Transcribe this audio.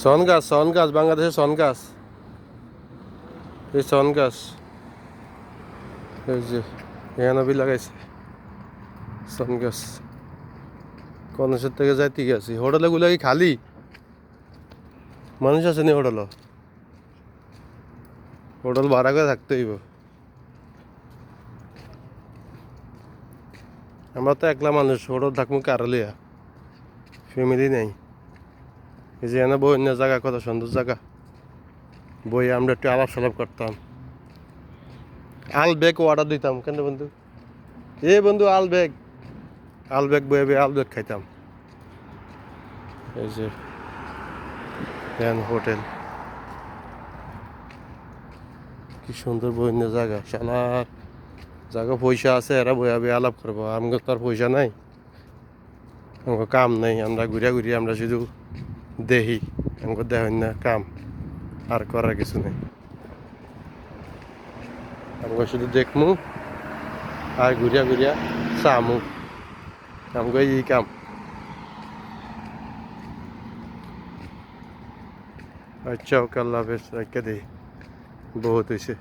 সন গাছ বাংলাদেশের সন গাছ। এই সন গাছ এই যে এখানে বি লাগাইছে সন গাছ। কনেশ্বর থেকে যাইতে গেছি হোটেলে গুলো কি খালি মানুষ আছে নি হোটেল? হোটেল ভাড়া করে থাকতে হইব। আমরা তো একলা মানুষ, হোটেল থাকবো কারালিয়া, ফ্যামিলি নেই। এই যে এনে বই জায়গা, কত সুন্দর জায়গা, বই আমরা একটু আলাপ সালাপ করতাম, আল বেগ অর্ডার দিতাম। কেন বন্ধু? এ বন্ধু আল বেগ বয়ে আল বেগ খাইতাম। এই যে হোটেল, কি সুন্দর বন্য জায়গা। শালার জায়গা পয়সা আছে, এরা বয়াবে আলাপ করবো। আমাকে তো আর পয়সা নাই, আমাকে কাম নেই, আমরা ঘুরিয়া ঘুরিয়া আমরা শুধু দেখি, আমাকে দেখেন না কাম, আর করার কিছু নেই। আমাকে শুধু দেখমু আর ঘুরিয়া ঘুরিয়া চামু, আমাকে এই কাম। আচ্ছা ওকে, আল্লাহ হাফেজ। রেখে দিই, বহুত হয়েছে।